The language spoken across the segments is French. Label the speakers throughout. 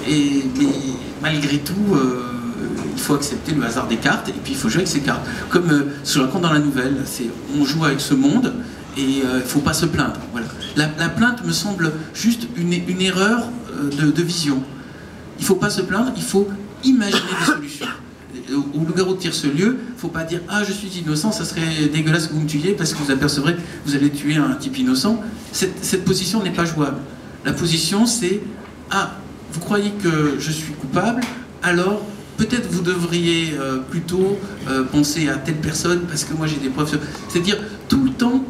Speaker 1: mais malgré tout, il faut accepter le hasard des cartes, et puis il faut jouer avec ces cartes. Comme je raconte dans la nouvelle, on joue avec ce monde, et il ne faut pas se plaindre. Voilà. La plainte me semble juste une erreur de vision. Il ne faut pas se plaindre, il faut imaginer des solutions. Au loup-garou de Tire-ce-Lieu, il ne faut pas dire « Ah, je suis innocent, ça serait dégueulasse que vous me tuiez parce que vous apercevrez que vous allez tuer un type innocent. » Cette position n'est pas jouable. La position, c'est « Ah, vous croyez que je suis coupable, alors peut-être vous devriez plutôt penser à telle personne parce que moi j'ai des preuves. » C'est-à-dire tout le temps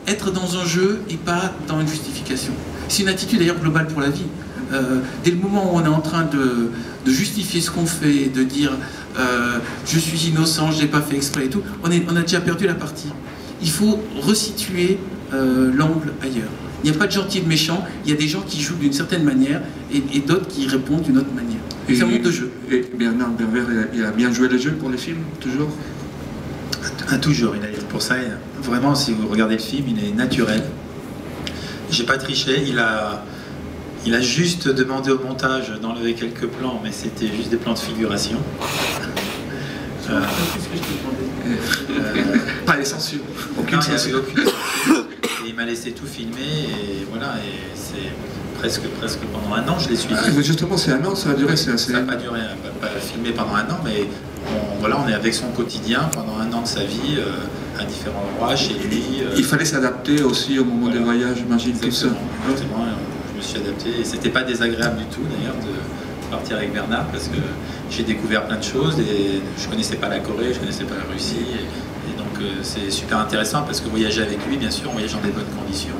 Speaker 1: être dans un jeu et pas dans une justification. C'est une attitude d'ailleurs globale pour la vie. Dès le moment où on est en train de justifier ce qu'on fait, de dire je suis innocent, je n'ai pas fait exprès et tout, on a déjà perdu la partie. Il faut resituer l'angle ailleurs. Il n'y a pas de gentil et de méchant, il y a des gens qui jouent d'une certaine manière et d'autres qui répondent d'une autre manière. C'est un monde de jeu.
Speaker 2: Et Bernard Bervers, il a bien joué le jeu pour les films, toujours?
Speaker 3: Toujours, pour ça, vraiment, si vous regardez le film, il est naturel. J'ai pas triché, il a juste demandé au montage d'enlever quelques plans, mais c'était juste des plans de figuration.
Speaker 2: Pas les censures. Aucune censure.
Speaker 3: Et il m'a laissé tout filmer, et voilà, et c'est presque pendant un an, je l'ai suivi.
Speaker 2: Justement, c'est un an, ça a duré, c'est assez...
Speaker 3: Ça n'a pas duré, pas filmé pendant un an, mais on est avec son quotidien pendant un an de sa vie, à différents endroits, chez lui.
Speaker 2: Il fallait s'adapter aussi au moment des voyages, j'imagine, tout ça.
Speaker 3: Exactement, je me suis adapté, et c'était pas désagréable du tout d'ailleurs de partir avec Bernard, parce que j'ai découvert plein de choses, et je connaissais pas la Corée, je connaissais pas la Russie, et donc c'est super intéressant, parce que voyager avec lui, bien sûr, on voyage dans des bonnes conditions,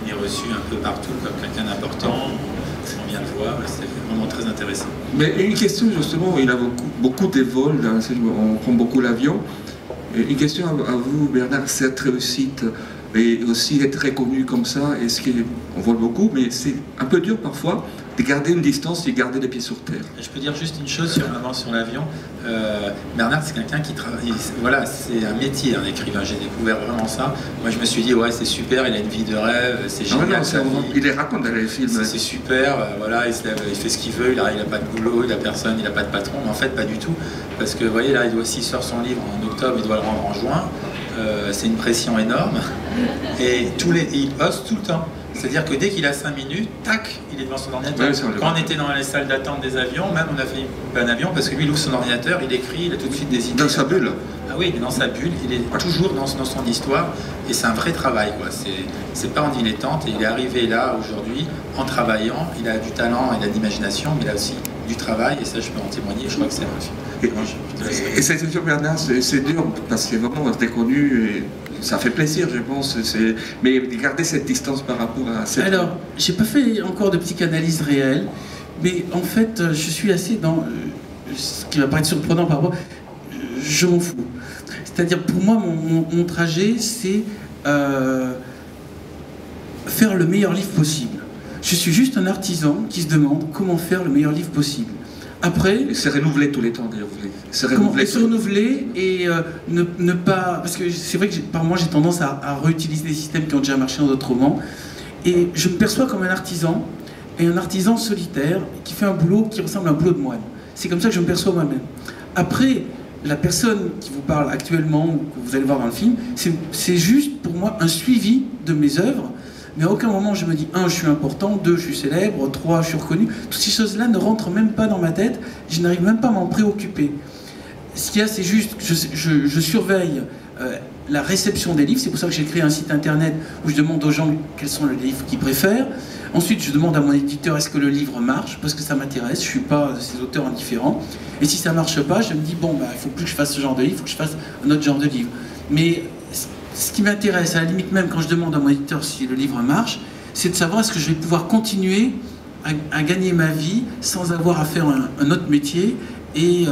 Speaker 3: il est reçu un peu partout comme quelqu'un d'important, on vient le voir, c'est vraiment très intéressant.
Speaker 2: Mais une question justement, il a beaucoup de vols, on prend beaucoup l'avion. Une question à vous, Bernard, cette réussite et aussi être reconnu comme ça, est-ce qu'on vole beaucoup, mais c'est un peu dur parfois de garder une distance et garder les pieds sur terre.
Speaker 3: Je peux dire juste une chose sur l'avion. Bernard, c'est quelqu'un qui travaille. Voilà, c'est un métier, un écrivain. J'ai découvert vraiment ça. Moi, je me suis dit, ouais, c'est super, il a une vie de rêve, c'est génial.
Speaker 2: Il les raconte dans les films.
Speaker 3: C'est super, voilà, il fait ce qu'il veut, il n'a pas de boulot, il n'a personne, il n'a pas de patron. Mais en fait, pas du tout. Parce que, vous voyez, là, s'il sort son livre en octobre, il doit le rendre en juin. C'est une pression énorme. Et il bosse tout le temps. C'est-à-dire que dès qu'il a 5 minutes, tac, il est devant son ordinateur. Ouais, quand on était dans les salles d'attente des avions, même on a fait un avion parce que lui il ouvre son ordinateur, il écrit, il a tout de suite des idées.
Speaker 2: Dans sa bulle.
Speaker 3: Ah oui, il est dans sa bulle, il est toujours dans son histoire, et c'est un vrai travail, quoi. C'est pas en dilettante, et il est arrivé là aujourd'hui en travaillant. Il a du talent et de l'imagination, mais il a aussi du travail, et ça je peux en témoigner. Je crois que c'est un film.
Speaker 2: Et cette question, Bernard, c'est dur parce que vraiment t'es connu. Et ça fait plaisir, je pense, mais garder cette distance par rapport à cette...
Speaker 1: Alors, j'ai pas fait encore de psychanalyse réelle, mais en fait, je suis assez dans... ce qui va paraître surprenant par rapport... Je m'en fous. C'est-à-dire, pour moi, mon trajet, c'est faire le meilleur livre possible. Je suis juste un artisan qui se demande comment faire le meilleur livre possible. Après,
Speaker 2: c'est renouvelé tous les temps, d'ailleurs.
Speaker 1: Se renouveler et ne pas... Parce que c'est vrai que par moi, j'ai tendance à réutiliser des systèmes qui ont déjà marché dans d'autres romans. Et je me perçois comme un artisan, et un artisan solitaire qui fait un boulot qui ressemble à un boulot de moine. C'est comme ça que je me perçois moi-même. Après, la personne qui vous parle actuellement, ou que vous allez voir dans le film, c'est juste pour moi un suivi de mes œuvres. Mais à aucun moment je me dis 1, je suis important, 2, je suis célèbre, 3, je suis reconnu. Toutes ces choses-là ne rentrent même pas dans ma tête, je n'arrive même pas à m'en préoccuper. Ce qu'il y a, c'est juste que je surveille la réception des livres. C'est pour ça que j'ai créé un site internet où je demande aux gens quels sont les livres qu'ils préfèrent. Ensuite, je demande à mon éditeur est-ce que le livre marche, parce que ça m'intéresse, je ne suis pas ces auteurs indifférents. Et si ça ne marche pas, je me dis bon, bah, il ne faut plus que je fasse ce genre de livre, il faut que je fasse un autre genre de livre. Mais ce qui m'intéresse, à la limite même quand je demande à mon éditeur si le livre marche, c'est de savoir est-ce que je vais pouvoir continuer à gagner ma vie sans avoir à faire un autre métier et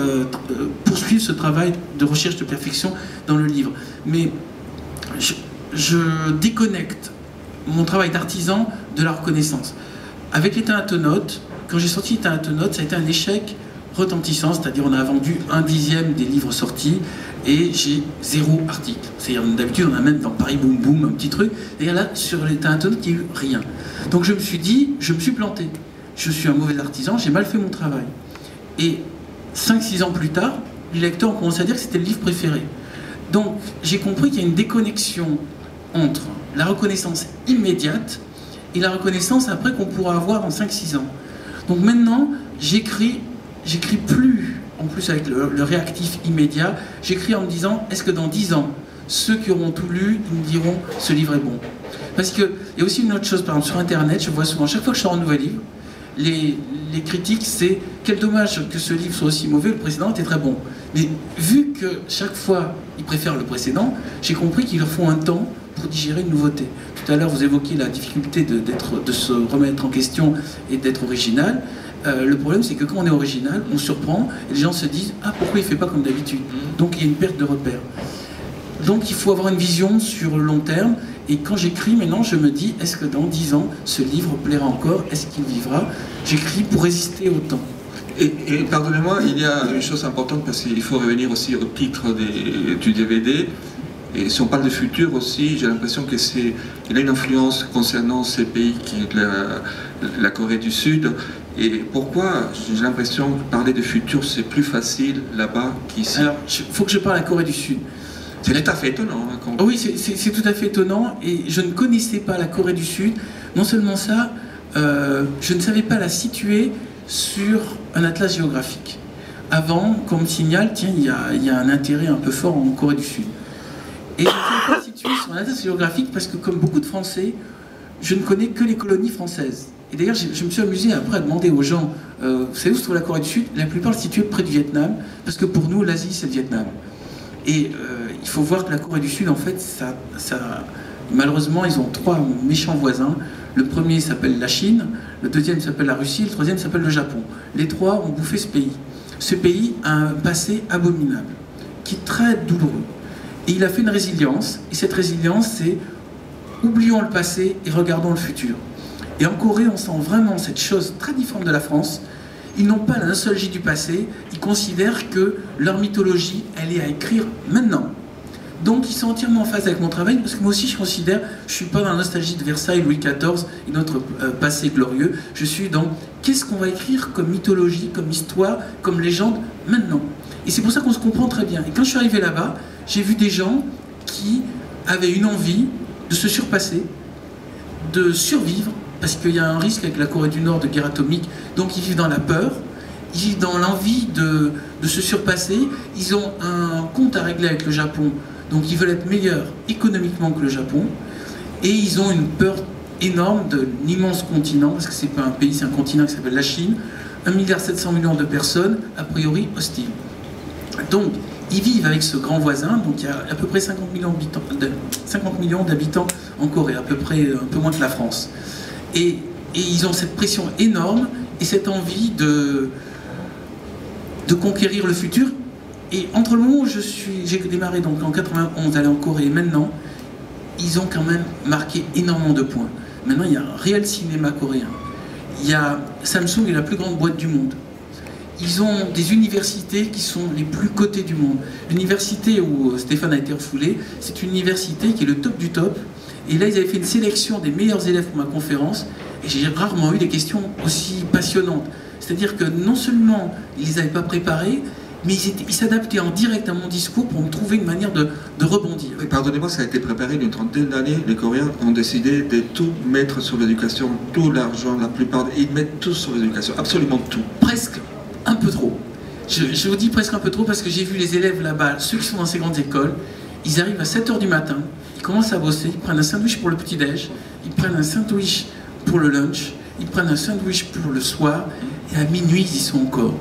Speaker 1: poursuivre ce travail de recherche de perfection dans le livre. Mais je déconnecte mon travail d'artisan de la reconnaissance. Avec les Thénatonautes, quand j'ai sorti les Thénatonautes, ça a été un échec retentissant, c'est-à-dire on a vendu 1/10 des livres sortis et j'ai 0 article. C'est-à-dire d'habitude on a même dans Paris Boom Boom un petit truc, et là sur les Thénatonautes il n'y a eu rien. Donc je me suis dit, je me suis planté. je suis un mauvais artisan, j'ai mal fait mon travail. Et 5-6 ans plus tard, les lecteurs ont commencé à dire que c'était le livre préféré. Donc j'ai compris qu'il y a une déconnexion entre la reconnaissance immédiate et la reconnaissance après qu'on pourra avoir dans 5-6 ans. Donc maintenant, j'écris plus, en plus avec le réactif immédiat, j'écris en me disant, est-ce que dans 10 ans, ceux qui auront tout lu, ils me diront, ce livre est bon. Parce qu'il y a aussi une autre chose, par exemple sur Internet, je vois souvent, chaque fois que je sors un nouvel livre, les critiques, c'est quel dommage que ce livre soit aussi mauvais, le précédent était très bon. Mais vu que chaque fois ils préfèrent le précédent, j'ai compris qu'il leur faut un temps pour digérer une nouveauté. Tout à l'heure, vous évoquiez la difficulté de se remettre en question et d'être original. Le problème, c'est que quand on est original, on surprend et les gens se disent « Ah, pourquoi il ne fait pas comme d'habitude ?» Donc il y a une perte de repère. Donc il faut avoir une vision sur le long terme. Et quand j'écris, maintenant, je me dis, est-ce que dans 10 ans, ce livre plaira encore? Est-ce qu'il vivra? J'écris pour résister au temps.
Speaker 2: Et pardonnez-moi, il y a une chose importante, parce qu'il faut revenir aussi au titre du DVD. Et si on parle de futur aussi, j'ai l'impression qu'il a une influence concernant ces pays qui est la Corée du Sud. Et pourquoi j'ai l'impression que parler de futur, c'est plus facile là-bas qu'ici?
Speaker 1: Alors, il faut que je parle à la Corée du Sud.
Speaker 2: C'est tout à fait étonnant. Hein,
Speaker 1: quand... Oui, c'est tout à fait étonnant. Et je ne connaissais pas la Corée du Sud. Non seulement ça, je ne savais pas la situer sur un atlas géographique. Avant qu'on me signale, tiens, il y a un intérêt un peu fort en Corée du Sud. Et je ne savais pas situer sur un atlas géographique parce que, comme beaucoup de Français, je ne connais que les colonies françaises. Et d'ailleurs, je me suis amusé après à demander aux gens, vous savez où se trouve la Corée du Sud? La plupart le situaient près du Vietnam, parce que pour nous, l'Asie, c'est le Vietnam. Et il faut voir que la Corée du Sud, en fait, malheureusement, ils ont 3 méchants voisins. Le premier s'appelle la Chine, le deuxième s'appelle la Russie, le troisième s'appelle le Japon. Les 3 ont bouffé ce pays. Ce pays a un passé abominable, qui est très douloureux. Et il a fait une résilience, et cette résilience, c'est oublions le passé et regardons le futur. Et en Corée, on sent vraiment cette chose très différente de la France. Ils n'ont pas la nostalgie du passé, ils considèrent que leur mythologie, elle est à écrire maintenant. Donc ils sont entièrement en phase avec mon travail, parce que moi aussi je considère, je ne suis pas dans la nostalgie de Versailles, Louis XIV et notre passé glorieux, je suis dans qu'est-ce qu'on va écrire comme mythologie, comme histoire, comme légende maintenant. Et c'est pour ça qu'on se comprend très bien. Et quand je suis arrivé là-bas, j'ai vu des gens qui avaient une envie de se surpasser, de survivre, parce qu'il y a un risque avec la Corée du Nord de guerre atomique, donc ils vivent dans la peur, ils vivent dans l'envie de se surpasser, ils ont un compte à régler avec le Japon, donc ils veulent être meilleurs économiquement que le Japon, et ils ont une peur énorme de l'immense continent, parce que c'est pas un pays, c'est un continent qui s'appelle la Chine, 1,7 milliard de personnes, a priori hostiles. Donc, ils vivent avec ce grand voisin, donc il y a à peu près 50 millions d'habitants en Corée, à peu près un peu moins que la France. Et ils ont cette pression énorme et cette envie de conquérir le futur. Et entre le moment où j'ai démarré donc en 91, aller en Corée, et maintenant, ils ont quand même marqué énormément de points. Maintenant, il y a un réel cinéma coréen. Samsung est la plus grande boîte du monde. Ils ont des universités qui sont les plus cotées du monde. L'université où Stéphane a été refoulé, c'est une université qui est le top du top. Et là, ils avaient fait une sélection des meilleurs élèves pour ma conférence, et j'ai rarement eu des questions aussi passionnantes. C'est-à-dire que non seulement ils ne les avaient pas préparés, mais ils s'adaptaient en direct à mon discours pour me trouver une manière de rebondir.
Speaker 2: Pardonnez-moi, ça a été préparé une trentaine d'années. Les Coréens ont décidé de tout mettre sur l'éducation, tout l'argent, la plupart, ils mettent tout sur l'éducation, absolument tout.
Speaker 1: Presque un peu trop. Je vous dis presque un peu trop parce que j'ai vu les élèves là-bas, ceux qui sont dans ces grandes écoles, ils arrivent à 7 h du matin, ils commencent à bosser, ils prennent un sandwich pour le petit-déj, ils prennent un sandwich pour le lunch, ils prennent un sandwich pour le soir, et à minuit, ils y sont encore.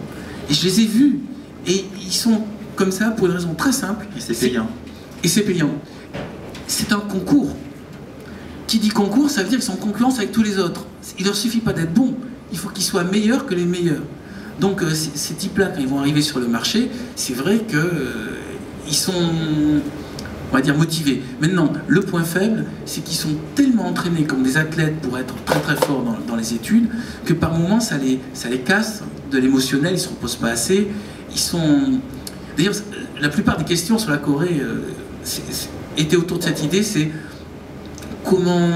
Speaker 1: Et je les ai vus, et ils sont comme ça pour une raison très simple.
Speaker 3: Et c'est payant.
Speaker 1: Et c'est payant. C'est un concours. Qui dit concours, ça veut dire qu'ils sont en concurrence avec tous les autres. Il ne leur suffit pas d'être bons, il faut qu'ils soient meilleurs que les meilleurs. Donc ces types-là, quand ils vont arriver sur le marché, c'est vrai qu'ils sont, on va dire, motivés. Maintenant, le point faible, c'est qu'ils sont tellement entraînés comme des athlètes pour être très très forts dans les études, que par moments, ça les casse de l'émotionnel, ils ne se reposent pas assez. Ils sont... D'ailleurs, la plupart des questions sur la Corée étaient autour de cette idée, c'est comment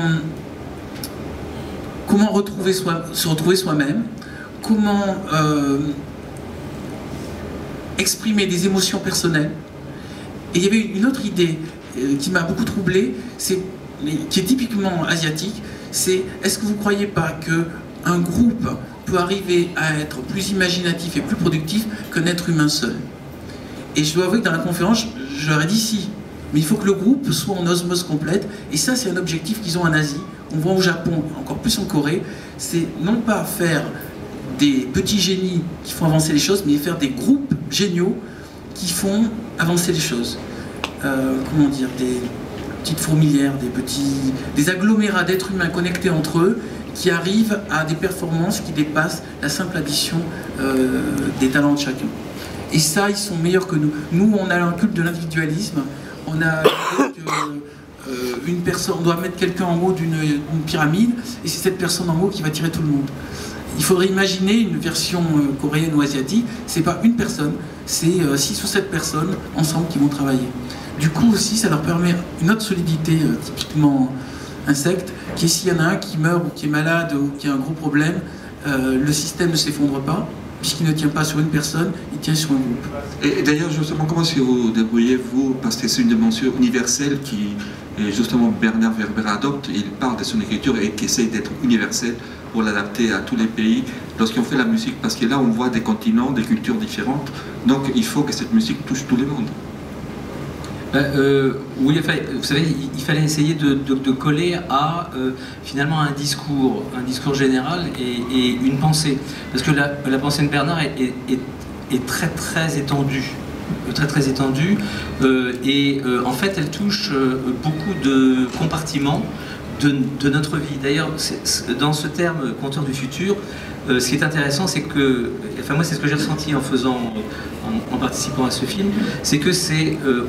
Speaker 1: comment se retrouver soi-même, comment exprimer des émotions personnelles. Et il y avait une autre idée qui m'a beaucoup troublé, qui est typiquement asiatique, c'est est-ce que vous ne croyez pas qu'un groupe peut arriver à être plus imaginatif et plus productif qu'un être humain seul? Et je dois avouer que dans la conférence, je leur ai dit si, mais il faut que le groupe soit en osmose complète, et ça c'est un objectif qu'ils ont en Asie, on voit au Japon, encore plus en Corée, c'est non pas faire des petits génies qui font avancer les choses, mais faire des groupes géniaux qui font avancer les choses. Comment dire, des petites fourmilières, des agglomérats d'êtres humains connectés entre eux qui arrivent à des performances qui dépassent la simple addition des talents de chacun. Et ça, ils sont meilleurs que nous. Nous, on a un culte de l'individualisme, on a une personne, on doit mettre quelqu'un en haut d'une pyramide, et c'est cette personne en haut qui va tirer tout le monde. Il faudrait imaginer une version coréenne ou asiatique, c'est pas une personne, c'est 6 ou 7 personnes ensemble qui vont travailler. Du coup aussi, ça leur permet une autre solidité typiquement insecte, qui est s'il y en a un qui meurt ou qui est malade ou qui a un gros problème, le système ne s'effondre pas, puisqu'il ne tient pas sur une personne, il tient sur un groupe.
Speaker 2: Et d'ailleurs, justement, comment est-ce que vous débrouillez-vous? Parce que c'est une dimension universelle qui, justement, Bernard Werber adopte. Il parle de son écriture et qui essaye d'être universelle pour l'adapter à tous les pays lorsqu'on fait la musique. Parce que là, on voit des continents, des cultures différentes. Donc, il faut que cette musique touche tout le monde.
Speaker 4: Oui, vous savez, il fallait essayer de coller à finalement un discours général et une pensée. Parce que la pensée de Bernard est très très étendue. Très étendue. En fait, elle touche beaucoup de compartiments de notre vie. D'ailleurs, dans ce terme « conteur du futur », ce qui est intéressant, c'est que, enfin moi c'est ce que j'ai ressenti en participant à ce film, c'est que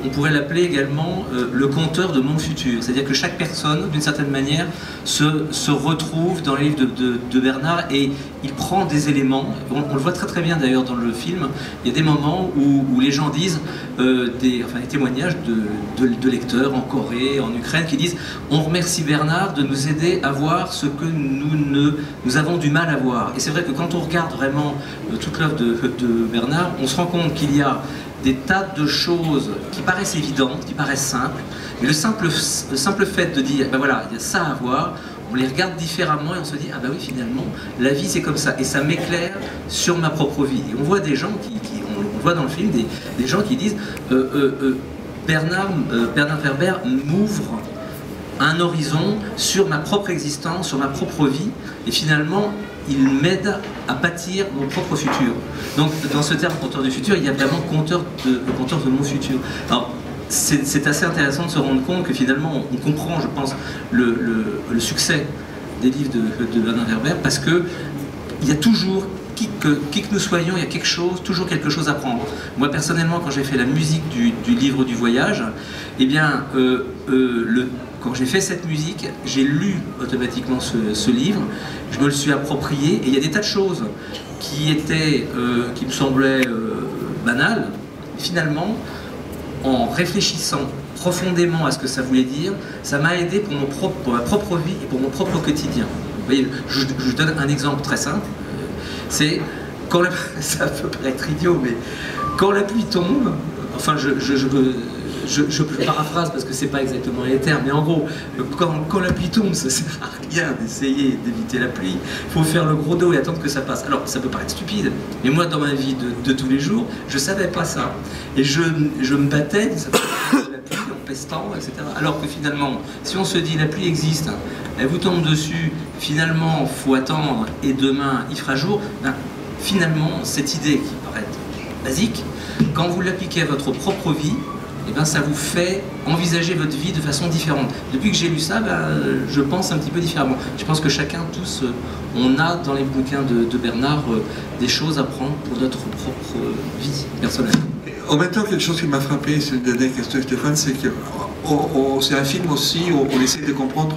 Speaker 4: on pourrait l'appeler également le conteur de mon futur. C'est-à-dire que chaque personne, d'une certaine manière, se retrouve dans les livres de Bernard et il prend des éléments, on le voit très très bien d'ailleurs dans le film, il y a des moments où les gens disent, des témoignages de lecteurs en Corée, en Ukraine, qui disent « on remercie Bernard de nous aider à voir ce que nous avons du mal à voir ». Et c'est vrai que quand on regarde vraiment toute l'œuvre de Bernard, on se rend compte qu'il y a des tas de choses qui paraissent évidentes, qui paraissent simples, mais le simple fait de dire, ben voilà, il y a ça à voir, on les regarde différemment et on se dit, ah ben oui, finalement, la vie c'est comme ça, et ça m'éclaire sur ma propre vie. Et on voit des gens on voit dans le film des gens qui disent, Bernard Werber m'ouvre un horizon sur ma propre existence, sur ma propre vie, et finalement, il m'aide à bâtir mon propre futur. Donc, dans ce terme conteur du futur, il y a vraiment conteur de mon futur. Alors, c'est assez intéressant de se rendre compte que finalement, on comprend, je pense, le succès des livres de Bernard Werber, parce que il y a toujours, qui que nous soyons, il y a toujours quelque chose à prendre. Moi, personnellement, quand j'ai fait la musique du livre du voyage, eh bien, quand j'ai fait cette musique, j'ai lu automatiquement ce livre, je me le suis approprié, et il y a des tas de choses qui me semblaient banales. Finalement, en réfléchissant profondément à ce que ça voulait dire, ça m'a aidé pour ma propre vie et pour mon propre quotidien. Vous voyez, je vous donne un exemple très simple, c'est quand ça peut paraître idiot, mais quand la pluie tombe, enfin je paraphrase parce que c'est pas exactement les termes, mais en gros, quand la pluie tombe, ça sert à rien d'essayer d'éviter la pluie. Il faut faire le gros dos et attendre que ça passe. Alors, ça peut paraître stupide, mais moi, dans ma vie de tous les jours, je savais pas ça. Et je me battais de la pluie en pestant, etc. Alors que finalement, si on se dit la pluie existe, elle vous tombe dessus, finalement, faut attendre et demain il fera jour, ben, finalement, cette idée qui paraît basique, quand vous l'appliquez à votre propre vie, eh ben, ça vous fait envisager votre vie de façon différente. Depuis que j'ai lu ça, ben, je pense un petit peu différemment. Je pense que chacun, tous, on a dans les bouquins de Bernard des choses à prendre pour notre propre vie personnelle.
Speaker 2: En même temps, quelque chose qui m'a frappé, c'est une dernière question, Stéphane, c'est que c'est un film aussi où on essaie de comprendre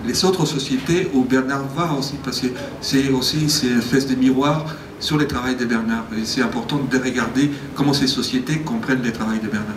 Speaker 2: les autres sociétés où Bernard va aussi, parce que c'est une espèce de miroir sur le travail de Bernard. Et c'est important de regarder comment ces sociétés comprennent le travail de Bernard.